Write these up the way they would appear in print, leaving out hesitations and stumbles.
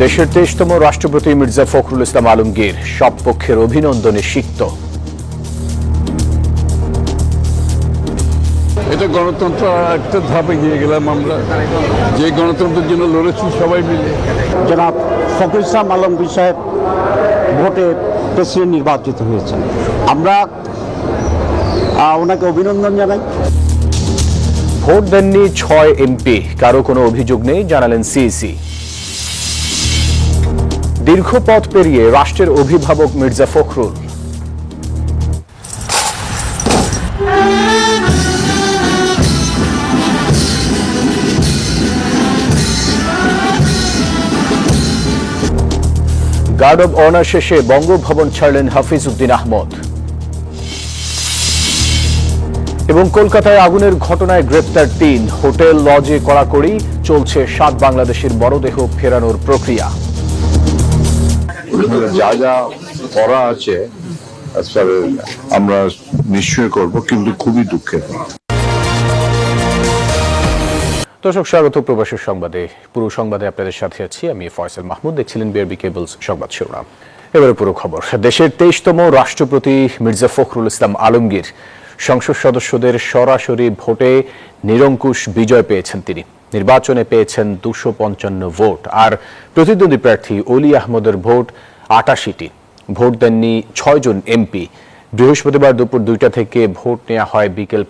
দেশের 23তম রাষ্ট্রপতি মির্জা ফখরুল ইসলাম আলমগীর সব পক্ষের অভিনন্দনে সিক্ত। এটা গণতন্ত্র একটা ধাপে গিয়ে গেলাম আমরা, যে গণতন্ত্রের জন্য লড়েছি সবাই মিলে। জনাব ফখরুল ইসলাম আলমগীর সাহেব ভোটে প্রেসিডেন্ট নির্বাচিত হয়েছেন, আমরা ওনাকে অভিনন্দন জানাই। ভোট দেননি 6 এমপি, কারো কোনো অভিযোগ নেই জানালেন সিইসি। দীর্ঘ পথ পেরিয়ে রাষ্ট্রের অভিভাবক Mirza Fakhrul. Guard of honour শেষে বঙ্গভবন ছাড়লেন হাফিজ উদ্দিন আহমদ। এবং কলকাতায় আগুনের ঘটনায় গ্রেপ্তার 3, হোটেল লজে কড়াকড়ি, চলছে 7 বাংলাদেশের মরদেহ ফেরানোর প্রক্রিয়া। যা যা করা আছে আমরা নিশ্চয়ই করব, কিন্তু খুবই দুঃখের। দর্শক, স্বাগত প্রবাসের সংবাদে। পুরো সংবাদে আপনাদের সাথে আছি আমি ফয়সাল মাহমুদ। দেখছিলেন বিআরবি কেবলস সংবাদ শিরোনাম। এবারে পুরো খবর। দেশের 23তম রাষ্ট্রপতি মির্জা ফখরুল ইসলাম আলমগীর সংসদ সদস্যদের সরাসরি ভোটে নিরঙ্কুশ বিজয় পেয়েছেন। তিনি নির্বাচনে পেয়েছেন 255 ভোট, আর প্রতিদ্বন্দ্বী প্রার্থী অলি আহমদের ভোট 88টি। ভোট দেননি 6 জন এমপি। বৃহস্পতিবার দুপুর 2টা থেকে ভোট নেওয়া হয় বিকেল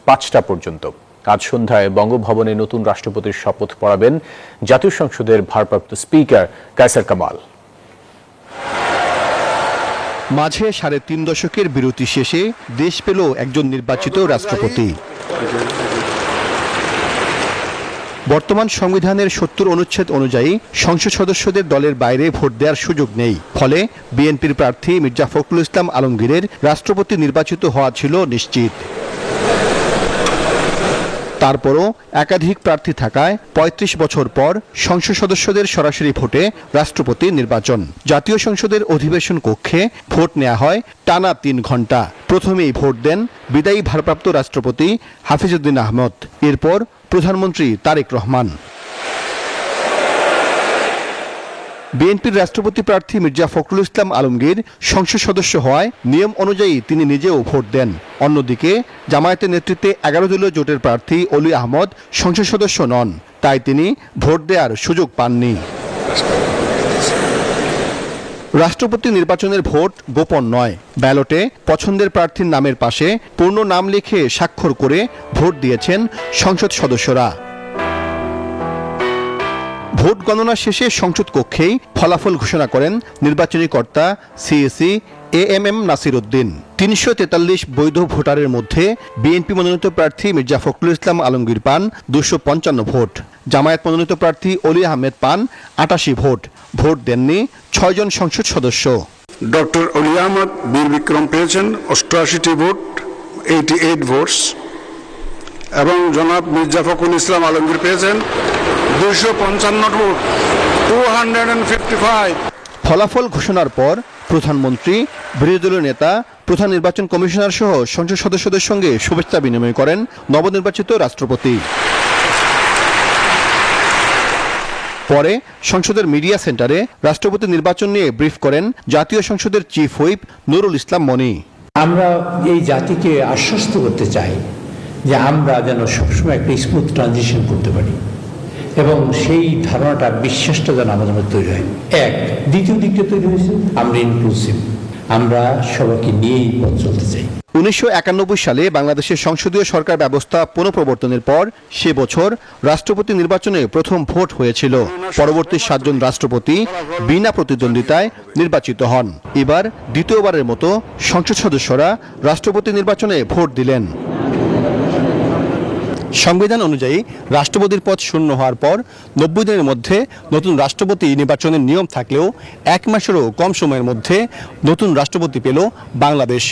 5টা পর্যন্ত। আজ সন্ধ্যায় বঙ্গভবনে নতুন রাষ্ট্রপতির শপথ পড়াবেন জাতীয় সংসদের ভারপ্রাপ্ত স্পিকার কায়সার কামাল। মাঝে 3.5 দশকের বিরতি শেষে দেশ পেল একজন নির্বাচিত রাষ্ট্রপতি। বর্তমান সংবিধানের 70 অনুচ্ছেদ অনুযায়ী সংসদ সদস্যদের দলের বাইরে ভোট দেওয়ার সুযোগ নেই। ফলে বিএনপির প্রার্থী মির্জা ফখরুল ইসলাম আলমগীরের রাষ্ট্রপতি নির্বাচিত হওয়া ছিল নিশ্চিত। তারপরও একাধিক প্রার্থী থাকায় 35 বছর পর সংসদ সদস্যদের সরাসরি ভোটে রাষ্ট্রপতি নির্বাচন। জাতীয় সংসদের অধিবেশন কক্ষে ভোট নেওয়া হয় টানা 3 ঘন্টা। প্রথমেই ভোট দেন বিদায়ী ভারপ্রাপ্ত রাষ্ট্রপতি হাফিজ উদ্দিন আহমদ, এরপর প্রধানমন্ত্রী তারেক রহমান। বিএনপির রাষ্ট্রপতি প্রার্থী মির্জা ফখরুল ইসলাম আলমগীর সংসদ সদস্য হওয়ায় নিয়ম অনুযায়ী তিনি নিজেও ভোট দেন। অন্যদিকে জামায়াতের নেতৃত্বে 11 দলীয় জোটের প্রার্থী অলি আহমদ সংসদ সদস্য নন, তাই তিনি ভোট দেওয়ার সুযোগ পাননি। রাষ্ট্রপতি নির্বাচনের ভোট গোপন নয়। ব্যালটে পছন্দের প্রার্থীর নামের পাশে পূর্ণ নাম লিখে স্বাক্ষর করে ভোট দিয়েছেন সংসদ সদস্যরা। ভোট গণনা শেষে সংসদ কক্ষেই ফলাফল ঘোষণা করেন নির্বাচনী কর্তা সিইসি এএমএম নাসির উদ্দিন। 343 বৈধ ভোটারের মধ্যে বিএনপি মনোনীত প্রার্থী মির্জা ফখরুল ইসলাম আলমগীর পান 255 ভোট। জামায়াত মনোনীত প্রার্থী অলি আহমেদ পান 88 ভোট। ভোট দেননি 6 জন সংসদ সদস্য। ডক্টর অলি আহমদ বীর বিক্রম পেয়েছেন 88টি ভোট, 88 ভোটস, এবং জনাব মির্জা ফখরুল ইসলাম আলমগীর পেয়েছেন 255 ভোট, 255। ফলাফল ঘোষণার পর প্রধানমন্ত্রী, বিরোধী দলীয় নেতা, প্রধান নির্বাচন কমিশনার সহ সংসদ সদস্যদের সঙ্গে শুভেচ্ছা বিনিময় করেন নবনির্বাচিত রাষ্ট্রপতি। পরে সংসদের মিডিয়া সেন্টারে রাষ্ট্রপতি নির্বাচন নিয়ে ব্রিফ করেন জাতীয় সংসদের চিফ হুইপ নুরুল ইসলাম মনি। আমরা এই জাতিকে আশ্বস্ত করতে চাই যে আমরা যেন সবসময় একটা স্মুথ ট্রানজিশন করতে পারি, এবং সেই ধারণাটা, বিশ্বাসটা যেন আমাদের মধ্যে তৈরি হয়। দ্বিতীয় দিকটা তৈরি হয়েছে আমরা ইনক্লুসিভ, আমরা সবাইকে নিয়েই পথ চলতে চাই। 1991 সালে বাংলাদেশের সংসদীয় সরকার ব্যবস্থা পুনঃপ্রবর্তনের পর সে বছর রাষ্ট্রপতি নির্বাচনে প্রথম ভোট হয়েছিল। পরবর্তী 7 জন রাষ্ট্রপতি বিনা প্রতিদ্বন্দ্বিতায় নির্বাচিত হন। এবার দ্বিতীয়বারের মতো সংসদ সদস্যরা রাষ্ট্রপতি নির্বাচনে ভোট দিলেন। সংবিধান অনুযায়ী রাষ্ট্রপতির পদ শূন্য হওয়ার পর 90 দিনের মধ্যে নতুন রাষ্ট্রপতি নির্বাচনের নিয়ম থাকলেও 1 মাসেরও কম সময়ের মধ্যে নতুন রাষ্ট্রপতি পেল বাংলাদেশ।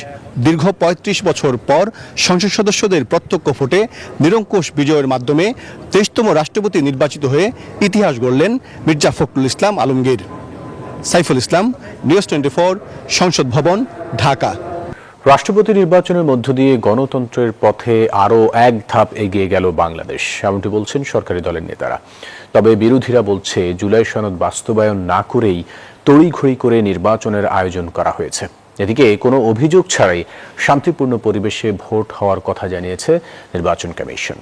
দীর্ঘ 35 বছর পর সংসদ সদস্যদের প্রত্যক্ষ ভোটে নিরঙ্কুশ বিজয়ের মাধ্যমে 23তম রাষ্ট্রপতি নির্বাচিত হয়ে ইতিহাস গড়লেন মির্জা ফখরুল ইসলাম আলমগীর। সাইফুল ইসলাম, নিউজ 24, সংসদ ভবন, ঢাকা। রাষ্ট্রপতি নির্বাচনের মধ্য দিয়ে গণতন্ত্রের পথে আরও এক ধাপ এগিয়ে গেল বাংলাদেশ, এমনটি বলছেন সরকারি দলের নেতারা। তবে বিরোধীরা বলছে জুলাই সনদ বাস্তবায়ন না করেই তড়িঘড়ি করে নির্বাচনের আয়োজন করা হয়েছে। এদিকে কোনো অভিযোগ ছাড়াই শান্তিপূর্ণ পরিবেশে ভোট হওয়ার কথা জানিয়েছে নির্বাচন কমিশন।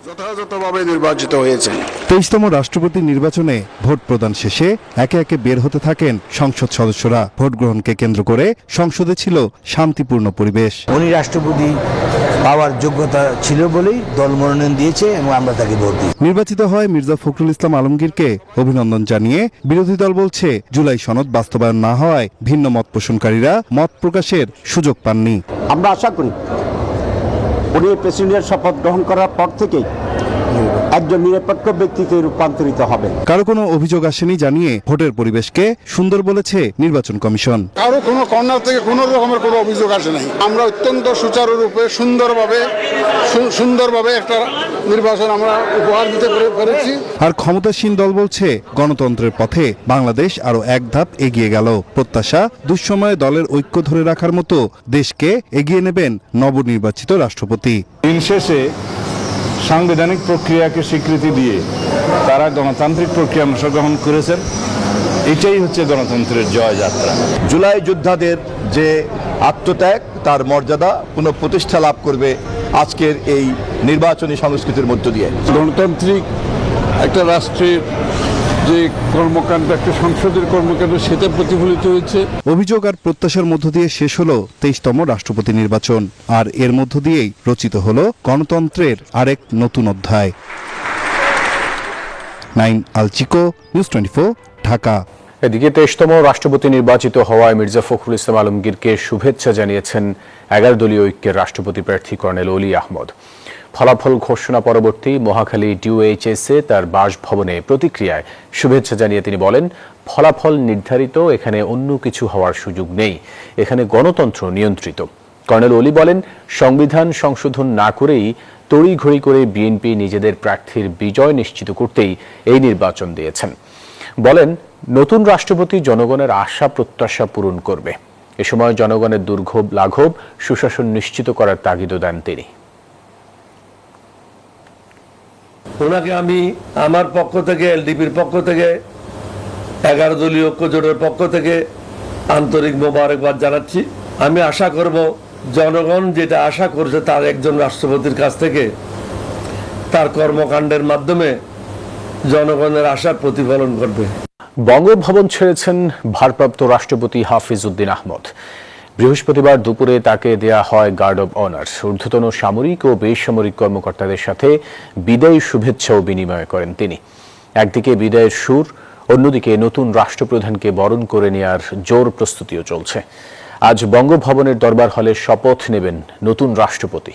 যথাযথভাবে নির্বাচিত হয়েছেন। 23তম রাষ্ট্রপতি নির্বাচনে ভোট প্রদান শেষে একে একে বের হতে থাকেন সংসদ সদস্যরা। ভোট গ্রহণকে কেন্দ্র করে সংসদে ছিল শান্তিপূর্ণ পরিবেশ। উনি রাষ্ট্রপতি পাওয়ার যোগ্যতা ছিল বলেই দল মনোনয়ন দিয়েছে এবং আমরা তাকে ভোট দিই। নির্বাচিত হয় মির্জা ফখরুল ইসলাম আলমগীরকে অভিনন্দন জানিয়ে বিরোধী দল বলছে জুলাই সনদ বাস্তবায়ন না হওয়ায় ভিন্ন মত পোষণকারীরা মত প্রকাশের সুযোগ পাননি। আমরা আশা করি উনি প্রেসিডেন্টের শপথ গ্রহণ করার পর থেকেই একজন নিরপেক্ষ ব্যক্তিতে রূপান্তরিত হবে। কারো কোনো অভিযোগ আসেনি জানিয়ে ভোটের পরিবেশকে সুন্দর বলেছে নির্বাচন কমিশন। কারো কোনো কর্নার থেকে কোনো রকমের কোনো অভিযোগ আসে নাই। আমরা অত্যন্ত সুচারুরূপে সুন্দরভাবে একটা নির্বাচন আমরা উপহার দিতে পেরেছি। আর ক্ষমতাসীন দল বলছে গণতন্ত্রের পথে বাংলাদেশ আরো এক ধাপ এগিয়ে গেল। প্রত্যাশা দুঃসময়ে দলের ঐক্য ধরে রাখার মতো দেশকে এগিয়ে নেবেন নবনির্বাচিত রাষ্ট্রপতি। দিন শেষে সাংবিধানিক প্রক্রিয়াকে স্বীকৃতি দিয়ে তারা গণতান্ত্রিক প্রক্রিয়া অংশগ্রহণ করেছেন। এটাই হচ্ছে গণতন্ত্রের জয়যাত্রা। জুলাই যোদ্ধাদের যে আত্মত্যাগ তার মর্যাদা পুনঃপ্রতিষ্ঠা লাভ করবে আজকের এই নির্বাচনী সংস্কৃতির মধ্য দিয়ে। গণতান্ত্রিক একটা রাষ্ট্রের যে কর্মকাণ্ড, একটা সংসদের কর্মকাণ্ড, সেটা প্রতিফলিত হয়েছে। অভিযোগ আর প্রত্যাশার মধ্য দিয়ে শেষ হলো 23তম রাষ্ট্রপতি নির্বাচন, আর এর মধ্য দিয়েই রচিত হলো গণতন্ত্রের আরেক নতুন অধ্যায়। নাইম আল চিকো, নিউজ 24, ঢাকা। এদিকে 23তম রাষ্ট্রপতি নির্বাচিত হওয়ায় মির্জা ফখরুল ইসলাম আলমগীরকে শুভেচ্ছা জানিয়েছেন 11 দলীয় ঐক্যের রাষ্ট্রপতি প্রার্থী কর্নেল অলি আহমদ। ফলাফল ঘোষণা পরবর্তী মহাখালী ডিওএইচএসে তার বাসভবনে প্রতিক্রিয়ায় শুভেচ্ছা জানিয়ে তিনি বলেন, ফলাফল নির্ধারিত, এখানে অন্য কিছু হওয়ার সুযোগ নেই, এখানে গণতন্ত্র নিয়ন্ত্রিত। কর্নেল অলি বলেন, সংবিধান সংশোধন না করেই তড়িঘড়ি করে বিএনপি নিজেদের প্রার্থীর বিজয় নিশ্চিত করতেই এই নির্বাচন দিয়েছেন। বলেন, নতুন রাষ্ট্রপতি জনগণের আশা প্রত্যাশা পূরণ করবে। এ সময় জনগণের দুর্ভোগ লাঘব, সুশাসন নিশ্চিত করার তাগিদও দেন তিনি। ওনাকে আমি আমার পক্ষ থেকে, এলডিপির পক্ষ থেকে, 11 দলীয় ঐক্য জোটের পক্ষ থেকে আন্তরিক মোবারকবাদ জানাচ্ছি। আমি আশা করব জনগণ যেটা আশা করছে তার একজন রাষ্ট্রপতির কাছ থেকে, তার কর্মকাণ্ডের মাধ্যমে জনগণের আশার প্রতিফলন করবে। বঙ্গভবন ছেড়েছেন ভারপ্রাপ্ত রাষ্ট্রপতি হাফিজ উদ্দিন আহমদ। বৃহস্পতিবার দুপুরে তাকে দেয়া হয় গার্ড অব অনার। ঊর্ধ্বতন সামরিক ও বেসামরিক কর্মকর্তাদের সাথে বিদায়ী শুভেচ্ছাও বিনিময় করেন তিনি। একদিকে বিদায়ের সুর, অন্যদিকে নতুন রাষ্ট্রপ্রধানকে বরণ করে নেয়ার জোর প্রস্তুতিও চলছে। আজ বঙ্গভবনের দরবার হলে শপথ নেবেন নতুন রাষ্ট্রপতি।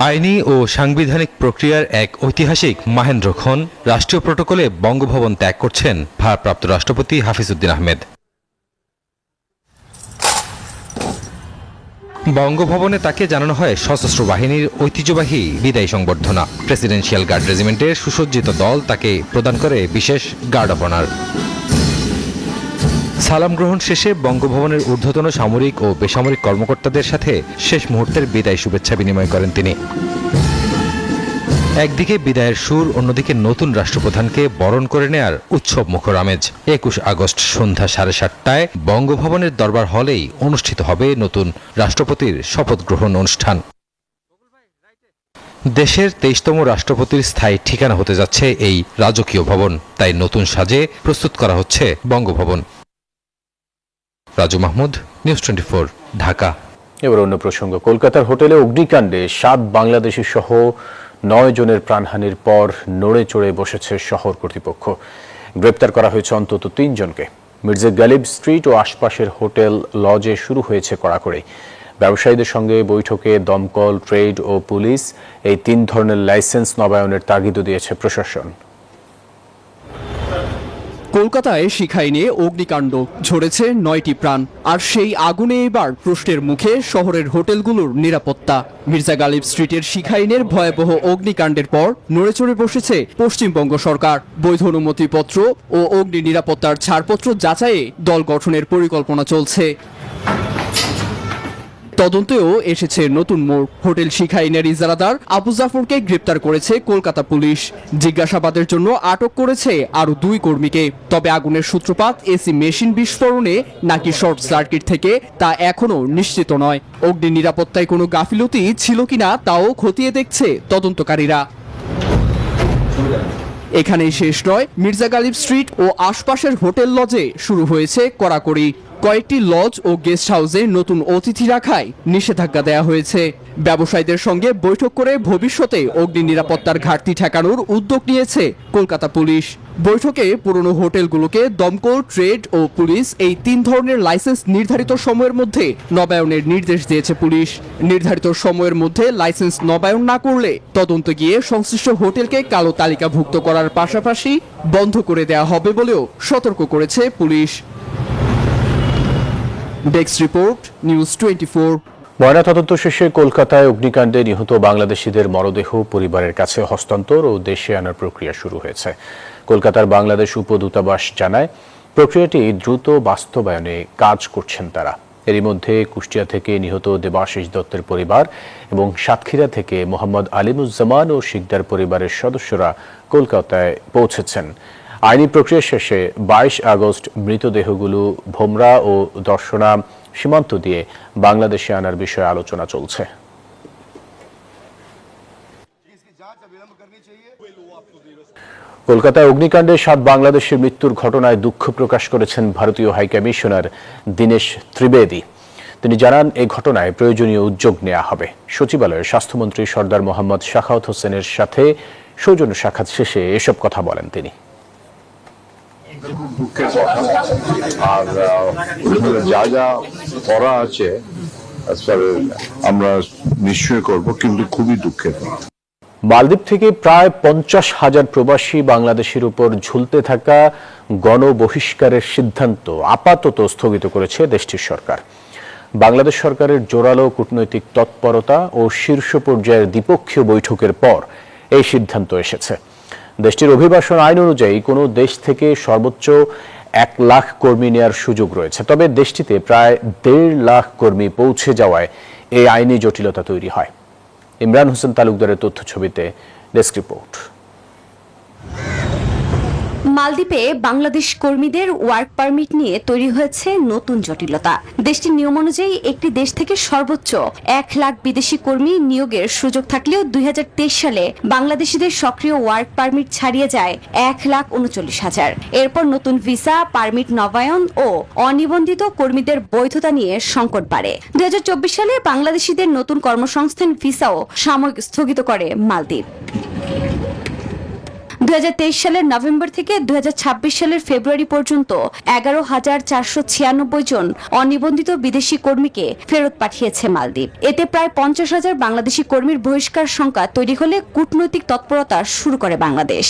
আইনি ও সাংবিধানিক প্রক্রিয়ার এক ঐতিহাসিক মাহেন্দ্রক্ষণ রাষ্ট্রীয় প্রটোকলে বঙ্গভবন ত্যাগ করছেন ভারপ্রাপ্ত রাষ্ট্রপতি হাফিজ উদ্দিন আহমেদ। বঙ্গভবনে তাকে জানানো হয় সশস্ত্র বাহিনীর ঐতিহ্যবাহী বিদায়ী সংবর্ধনা। প্রেসিডেন্সিয়াল গার্ড রেজিমেন্টের সুসজ্জিত দল তাকে প্রদান করে বিশেষ গার্ড অব অনার। সালাম গ্রহণ শেষে বঙ্গভবনের ঊর্ধ্বতন সামরিক ও বেসামরিক কর্মকর্তাদের সাথে শেষ মুহূর্তের বিদায় শুভেচ্ছা বিনিময় করেন তিনি। একদিকে বিদায়ের সুর, অন্যদিকে নতুন রাষ্ট্রপ্রধানকে বরণ করে নেয়ার উৎসব মুখর আমেজ। 21 আগস্ট সন্ধ্যা 7:30টায় বঙ্গভবনের দরবার হলেই অনুষ্ঠিত হবে নতুন রাষ্ট্রপতির শপথ গ্রহণ অনুষ্ঠান। দেশের 23তম রাষ্ট্রপতির স্থায়ী ঠিকানা হতে যাচ্ছে এই রাজকীয় ভবন, তাই নতুন সাজে প্রস্তুত করা হচ্ছে বঙ্গভবন। রাজু মাহমুদ, নিউজ 24, ঢাকা। এবার অন্য প্রসঙ্গ। কলকাতার হোটেলে অগ্নিকাণ্ডে 7 বাংলাদেশি সহ 9 জনের প্রাণহানির পর নড়ে চড়ে বসেছে শহর কর্তৃপক্ষ। গ্রেপ্তার করা হয়েছে অন্তত 3 জনকে। মির্জা গালিব স্ট্রিট ও আশপাশের হোটেল লজে শুরু হয়েছে কড়াকড়ি। ব্যবসায়ীদের সঙ্গে বৈঠকে দমকল, ট্রেড ও পুলিশ এই 3 ধরনের লাইসেন্স নবায়নের তাগিদও দিয়েছে প্রশাসন। কলকাতায় শিখাই নিয়ে অগ্নিকাণ্ড, ঝরেছে 9টি প্রাণ, আর সেই আগুনে এবার প্রশ্নের মুখে শহরের হোটেলগুলোর নিরাপত্তা। মির্জা গালিব স্ট্রিটের শিখাইনের ভয়াবহ অগ্নিকাণ্ডের পর নড়েচড়ে বসেছে পশ্চিমবঙ্গ সরকার। বৈধ অনুমতিপত্র ও অগ্নি নিরাপত্তার ছাড়পত্র যাচাইয়ে দল গঠনের পরিকল্পনা চলছে। তদন্তেও এসেছে নতুন মোড়। হোটেল শিখাইনের ইজারাদার আবু জাফরকে গ্রেপ্তার করেছে কলকাতা পুলিশ। জিজ্ঞাসাবাদের জন্য আটক করেছে আরো 2 কর্মীকে। তবে আগুনের সূত্রপাত এসি মেশিন বিস্ফোরণে নাকি শর্ট সার্কিট থেকে তা এখনো নিশ্চিত নয়। অগ্নি নিরাপত্তায় কোনো গাফিলতি ছিল কিনা তাও খতিয়ে দেখছে তদন্তকারীরা। এখানেই শেষ নয়, মির্জা গালিব স্ট্রিট ও আশপাশের হোটেল লজে শুরু হয়েছে কড়াকড়ি। কয়েকটি লজ ও গেস্ট হাউসে নতুন অতিথি রাখায় নিষেধাজ্ঞা দেওয়া হয়েছে। ব্যবসায়ীদের সঙ্গে বৈঠক করে ভবিষ্যতে অগ্নি নিরাপত্তার ঘাটতি ঠেকানোর উদ্যোগ নিয়েছে কলকাতা পুলিশ। বৈঠকে পুরনো হোটেলগুলোকে দমকল, ট্রেড ও পুলিশ এই 3 ধরনের লাইসেন্স নির্ধারিত সময়ের মধ্যে নবায়নের নির্দেশ দিয়েছে পুলিশ। নির্ধারিত সময়ের মধ্যে লাইসেন্স নবায়ন না করলে তদন্ত গিয়ে সংশ্লিষ্ট হোটেলকে কালো তালিকাভুক্ত করার পাশাপাশি বন্ধ করে দেওয়া হবে বলেও সতর্ক করেছে পুলিশ। Desk report, news 24। ময়নাতদন্ত শেষে কলকাতায় অগ্নিকাণ্ডে নিহত বাংলাদেশিদের মরদেহ পরিবারের কাছে হস্তান্তর ও দেশে আনার প্রক্রিয়া শুরু হয়েছে। কলকাতার বাংলাদেশ উপদূতাবাস জানায়, প্রক্রিয়াটি দ্রুত বাস্তবায়নে কাজ করছেন তারা। এরই মধ্যে কুষ্টিয়া থেকে নিহত দেবাশিস দত্তের পরিবার এবং সাতক্ষীরা থেকে মোহাম্মদ আলিমুজ্জামান ও শিকদার পরিবারের সদস্যরা কলকাতায় পৌঁছেছেন। আইনি প্রক্রিয়া শেষে 22 আগস্ট মৃতদেহগুলো ভোমরা ও দর্শনা সীমান্ত দিয়ে বাংলাদেশে আনার বিষয়ে আলোচনা চলছে। কলকাতায় অগ্নিকাণ্ডে 7 বাংলাদেশের মৃত্যুর ঘটনায় দুঃখ প্রকাশ করেছেন ভারতীয় হাইকমিশনার দীনেশ ত্রিবেদী। তিনি জানান, এই ঘটনায় প্রয়োজনীয় উদ্যোগ নেওয়া হবে। সচিবালয়ে স্বাস্থ্যমন্ত্রী সর্দার মোহাম্মদ শাখাওয়াত হোসেনের সাথে সৌজন্য সাক্ষাৎ শেষে এসব কথা বলেন তিনি। খুব দুঃখের কথা, আর যা যা করা আছে আমরা নিশ্চয়ই করব, কিন্তু খুবই দুঃখের কথা। মালদ্বীপ থেকে প্রায় 50,000 প্রবাসী বাংলাদেশের উপর ঝুলতে থাকা গণবহিষ্কারের সিদ্ধান্ত আপাতত স্থগিত করেছে দেশটির সরকার। বাংলাদেশ সরকারের জোরালো কূটনৈতিক তৎপরতা ও শীর্ষ পর্যায়ের দ্বিপক্ষীয় বৈঠকের পর এই সিদ্ধান্ত এসেছে। দেশটির অভিবাসন আইন অনুযায়ী কোনো দেশ থেকে সর্বোচ্চ 1 লাখ কর্মী নেওয়ার সুযোগ রয়েছে। তবে দেশটিতে প্রায় 1.5 লাখ কর্মী পৌঁছে যাওয়ায় এই আইনি জটিলতা তৈরি হয়। ইমরান হোসেন তালুকদারের তথ্য ছবিতে ডেস্ক রিপোর্ট। মালদ্বীপে বাংলাদেশ কর্মীদের ওয়ার্ক পারমিট নিয়ে তৈরি হয়েছে নতুন জটিলতা। দেশটির নিয়ম অনুযায়ী একটি দেশ থেকে সর্বোচ্চ 1 লাখ বিদেশি কর্মী নিয়োগের সুযোগ থাকলেও 2023 সালে বাংলাদেশিদের সক্রিয় ওয়ার্ক পারমিট ছাড়িয়ে যায় 1,39,000। এরপর নতুন ভিসা, পারমিট নবায়ন ও অনিবন্ধিত কর্মীদের বৈধতা নিয়ে সংকট বাড়ে। 2024 সালে বাংলাদেশিদের নতুন কর্মসংস্থান ভিসাও সাময়িক স্থগিত করে মালদ্বীপ। 2023 সালের নভেম্বর থেকে 2026 সালের ফেব্রুয়ারি পর্যন্ত 11,496 জন অনিবন্ধিত বিদেশি কর্মীকে ফেরত পাঠিয়েছে মালদ্বীপ। এতে প্রায় 50,000 বাংলাদেশি কর্মীর বহিষ্কার সংখ্যা তৈরি হলে কূটনৈতিক তৎপরতা শুরু করে বাংলাদেশ।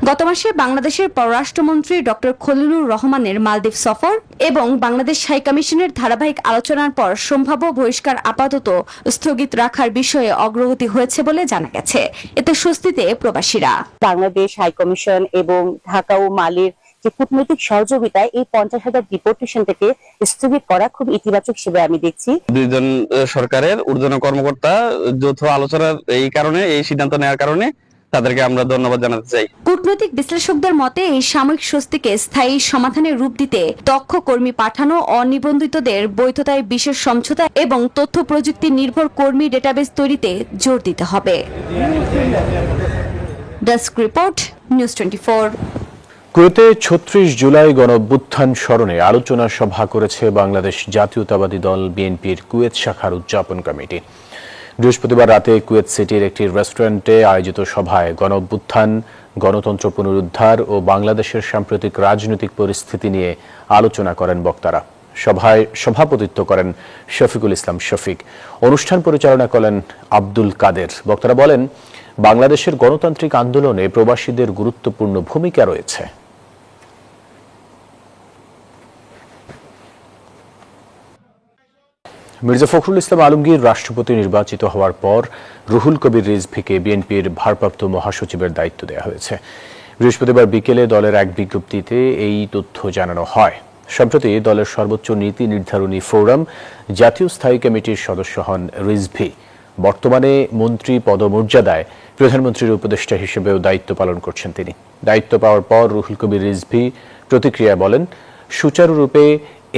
গত মাসে বাংলাদেশের পররাষ্ট্রমন্ত্রী ডক্টর খলিলুর রহমানের মালদ্বীপ সফর এবং বাংলাদেশ হাইকমিশনের ধারাবাহিক আলোচনার পর সম্ভাব্য বহিষ্কার আপাতত স্থগিত রাখার বিষয়ে অগ্রগতি হয়েছে বলে জানা গেছে। এতে স্বস্তিতে প্রবাসীরা। বাংলাদেশ হাইকমিশন এবং ঢাকা ও মালির যে কূটনৈতিক সহযোগিতায় এই 50,000 ডিপোর্টেশন থেকে স্থগিত করা খুব ইতিবাচক হিসেবে আমি দেখছি। দুইজন সরকারের ঊর্ধ্বতন কর্মকর্তা যৌথ আলোচনার এই কারণে, এই সিদ্ধান্ত নেওয়ার কারণে তাদেরকে আমরা ধন্যবাদ জানাতে চাই। কূটনৈতিক বিশ্লেষকদের মতে এই সাময়িক স্বস্তিকে স্থায়ী সমাধানের রূপ দিতে দক্ষ কর্মী পাঠানো, অনিবন্ধিতদের বৈধতায় বিশেষ সমঝোতা এবং তথ্য প্রযুক্তি নির্ভর কর্মী ডেটাবেস তৈরিতে জোর দিতে হবে। Desk report, news 24। কুয়েতে 36 জুলাই গণঅভ্যুত্থান স্মরণে আলোচনা সভা করেছে বাংলাদেশ জাতীয়তাবাদী দল বিএনপির কুয়েত শাখার উদযাপন কমিটি। বৃহস্পতিবার রাতে কুয়েত সিটির একটি রেস্টুরেন্টে আয়োজিত সভায় গণঅভ্যুত্থান, গণতন্ত্র পুনরুদ্ধার ও বাংলাদেশের সাম্প্রতিক রাজনৈতিক পরিস্থিতি নিয়ে আলোচনা করেন বক্তারা। সভায় সভাপতিত্ব করেন শফিকুল ইসলাম শফিক। অনুষ্ঠান পরিচালনা করেন আব্দুল কাদের। বক্তারা বলেন, বাংলাদেশের গণতান্ত্রিক আন্দোলনে প্রবাসীদের গুরুত্বপূর্ণ ভূমিকা রয়েছে। মির্জা ফখরুল ইসলাম আলমগীর রাষ্ট্রপতি নির্বাচিত হওয়ার পর রুহুল কবির রিজভীকে বিএনপির ভারপ্রাপ্ত মহাসচিবের দায়িত্ব দেওয়া হয়েছে। বৃহস্পতিবার বিকেলে দলের এক বিজ্ঞপ্তিতে এই তথ্য জানানো হয়। সম্প্রতি দলের সর্বোচ্চ নীতি নির্ধারণী ফোরাম জাতীয় স্থায়ী কমিটির সদস্য হন রিজভী। বর্তমানে মন্ত্রী পদমর্যাদায় প্রধানমন্ত্রীর উপদেষ্টা হিসেবেও দায়িত্ব পালন করছেন তিনি। দায়িত্ব পাওয়ার পর রুহুল কবির রিজভী প্রতিক্রিয়া বলেন, সুচারুরূপে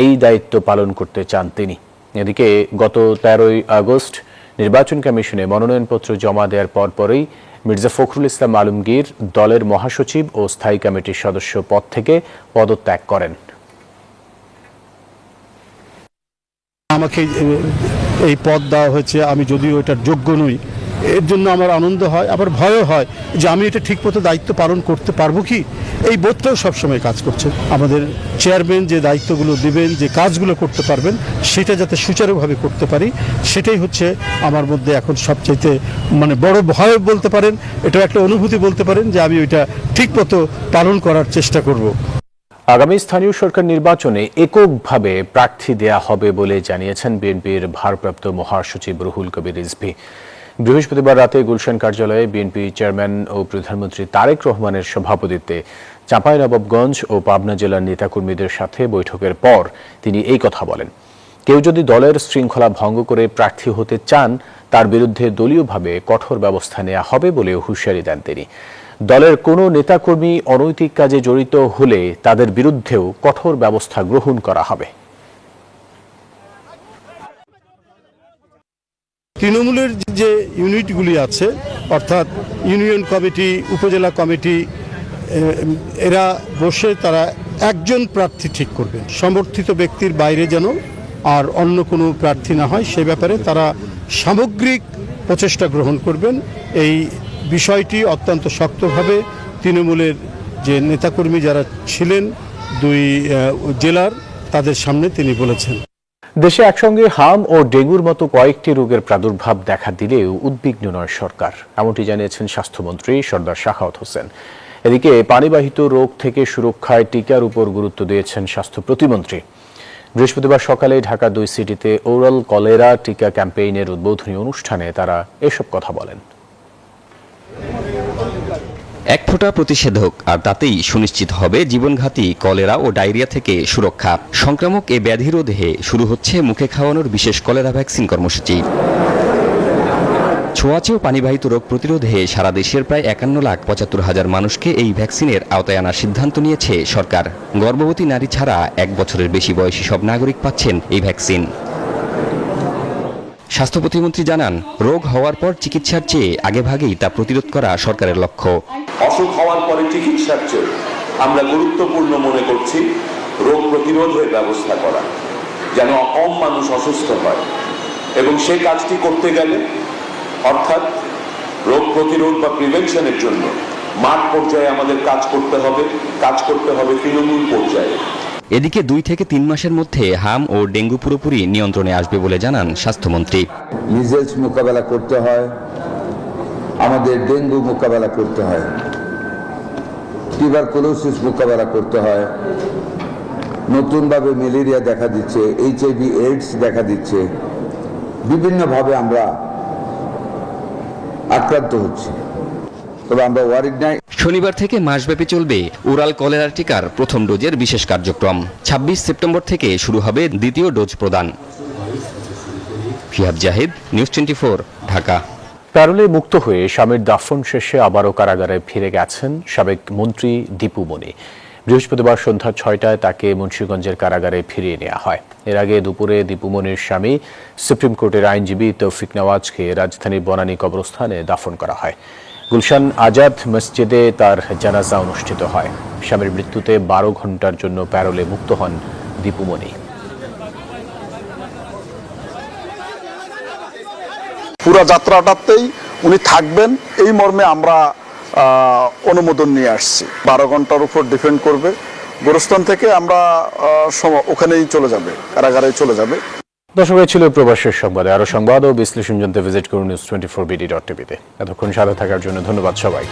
এই দায়িত্ব পালন করতে চান তিনি। এদিকে গত 13 আগস্ট নির্বাচন কমিশনে মনোনয়নপত্র জমা দেওয়ার পরপরই মির্জা ফখরুল ইসলাম আলমগীর দলের মহাসচিব ও স্থায়ী কমিটির সদস্য পদ থেকে পদত্যাগ করেন। আমাকে এই পদ দেওয়া হয়েছে, আমি যদিও এটার যোগ্য নই, এর জন্য আমার আনন্দ হয়, আবার ভয়ও হয় যে আমি এটা ঠিকমতো দায়িত্ব পালন করতে পারবো কি, এই বোধটাও সবসময় কাজ করছে। আমাদের চেয়ারম্যান যে দায়িত্বগুলো দিবেন, যে কাজগুলো করতে পারবেন, সেটা যাতে সুচারুভাবে করতে পারি, সেটাই হচ্ছে আমার মধ্যে এখন সবচাইতে বড় ভয় বলতে পারেন, এটাও একটা অনুভূতি বলতে পারেন যে আমি ওইটা ঠিকমতো পালন করার চেষ্টা করব। আগামী স্থানীয় সরকার নির্বাচনে এককভাবে প্রার্থী দেয়া হবে বলে জানিয়েছেন বিএনপির ভারপ্রাপ্ত মহাসচিব রুহুল কবির রিজভী। বৃহস্পতিবার রাতে গুলশান কার্যালয়ে বিএনপি চেয়ারম্যান ও প্রধানমন্ত্রী তারেক রহমানের সভাপতিত্বে চাঁপাইনবাবগঞ্জ ও পাবনা জেলার নেতাকর্মীদের সাথে বৈঠকের পর তিনি এই কথা বলেন। কেউ যদি দলের শৃঙ্খলা ভঙ্গ করে প্রার্থী হতে চান, তার বিরুদ্ধে দলীয়ভাবে কঠোর ব্যবস্থা নেওয়া হবে বলে হুঁশিয়ারি দেন তিনি। দলের কোনো নেতাকর্মী অনৈতিক কাজে জড়িত হলে তাদের বিরুদ্ধেও কঠোর ব্যবস্থা গ্রহণ করা হবে। তৃণমূলের যে ইউনিটগুলি আছে, অর্থাৎ ইউনিয়ন কমিটি, উপজেলা কমিটি, এরা বসে তারা একজন প্রার্থী ঠিক করবে। সমর্থিত ব্যক্তির বাইরে যেন আর অন্য কোনো প্রার্থী না হয়, সে ব্যাপারে তারা সামগ্রিক প্রচেষ্টা গ্রহণ করবেন। এই বিষয়টি অত্যন্ত শক্তভাবে তৃণমূলের যে নেতাকর্মী যারা ছিলেন 2 জেলার, তাদের সামনে তিনি বলেছেন। দেশে একসঙ্গে হাম ও ডেঙ্গুর মতো কয়েকটি রোগের প্রাদুর্ভাব দেখা দিলেও উদ্বিগ্ন নয় সরকার, এমনটি জানিয়েছেন স্বাস্থ্যমন্ত্রী সরদার সাখাওয়াত হোসেন। এদিকে পানিবাহিত রোগ থেকে সুরক্ষায় টিকার উপর গুরুত্ব দিয়েছেন স্বাস্থ্য প্রতিমন্ত্রী। বৃহস্পতিবার সকালে ঢাকা 2 সিটিতে ওরাল কলেরা টিকা ক্যাম্পেইনের উদ্বোধনী অনুষ্ঠানে তারা এসব কথা বলেন। এক ফোঁটা প্রতিষেধক, আর তাতেই সুনিশ্চিত হবে জীবনঘাতী কলেরা ও ডায়রিয়া থেকে সুরক্ষা। সংক্রামক এ ব্যাধি রোধে শুরু হচ্ছে মুখে খাওয়ানোর বিশেষ কলেরা ভ্যাকসিন কর্মসূচি। ছোঁয়াচে ও পানিবাহিত রোগ প্রতিরোধে সারা দেশের প্রায় 51,75,000 মানুষকে এই ভ্যাকসিনের আওতায় আনার সিদ্ধান্ত নিয়েছে সরকার। গর্ভবতী নারী ছাড়া 1 বছরের বেশি বয়সী সব নাগরিক পাচ্ছেন এই ভ্যাকসিন। স্বাস্থ্য প্রতিমন্ত্রী জানান, রোগ হওয়ার পর চিকিৎসার চেয়ে আগেভাগেই তা প্রতিরোধ করা সরকারের লক্ষ্য। অসুখ হওয়ার পরে চিকিৎসার চেয়ে আমরা গুরুত্বপূর্ণ মনে করছি রোগ প্রতিরোধের ব্যবস্থা করা, যেন কম মানুষ অসুস্থ হয়। এবং সেই কাজটি করতে গেলে, অর্থাৎ রোগ প্রতিরোধ বা প্রিভেনশনের জন্য মাঠ পর্যায়ে আমাদের কাজ করতে হবে তৃণমূল পর্যায়ে। এদিকে 2 থেকে 3 মাসের মধ্যে হাম ও ডেঙ্গু পুরোপুরি নিয়ন্ত্রণে আসবে বলে জানান স্বাস্থ্যমন্ত্রী। মিজেলস মোকাবেলা করতে হয়, আমাদের ডেঙ্গু মোকাবেলা করতে হয়, টিউবারকুলোসিস মোকাবেলা করতে হয়, নতুনভাবে ম্যালেরিয়া দেখা দিচ্ছে, HIV এইডস দেখা দিচ্ছে, বিভিন্নভাবে আমরা আক্রান্ত হচ্ছি, তবে আমরা ওয়ারিড নাই। শনিবার থেকে মাসব্যাপী চলবে ওরাল কলেরা টিকার প্রথম ডোজের বিশেষ কার্যক্রম। 26 সেপ্টেম্বর থেকে শুরু হবে দ্বিতীয় ডোজ প্রদান। ফিহাদ জাহিদ, নিউজ 24, ঢাকা। প্যারোলে মুক্ত হয়ে স্বামীর দাফন শেষে আবারও কারাগারে ফিরে গেছেন সাবেক মন্ত্রী দীপু মনি। বৃহস্পতিবার সন্ধ্যা 6টায় তাকে মুন্সিগঞ্জের কারাগারে ফিরিয়ে নেওয়া হয়। এর আগে দুপুরে দীপু মনির স্বামী সুপ্রিম কোর্টের আইনজীবী তৌফিক নওয়াজকে রাজধানীর বনানী কবরস্থানে দাফন করা হয়। গুলশান আজাদ মসজিদে তার জানাজা অনুষ্ঠিত হয়। স্বামীর মৃত্যুতে 12 ঘন্টার জন্য প্যারোলে মুক্ত হন দীপু মনি। পুরো যাত্রাটাতেই উনি থাকবেন এই মর্মে আমরা অনুমোদন নিয়ে আসছি। 12 ঘন্টার উপর ডিপেন্ড করবে। গোরস্থান থেকে আমরা ওখানেই চলে যাবে, কারাগারে চলে যাবে। দর্শক, ছিল প্রবাসের সংবাদে। আরো সংবাদ ও বিশ্লেষণ জানতে ভিজিট করুন news24bd.tv-তে। এতক্ষণ সাথে থাকার জন্য ধন্যবাদ সবাই।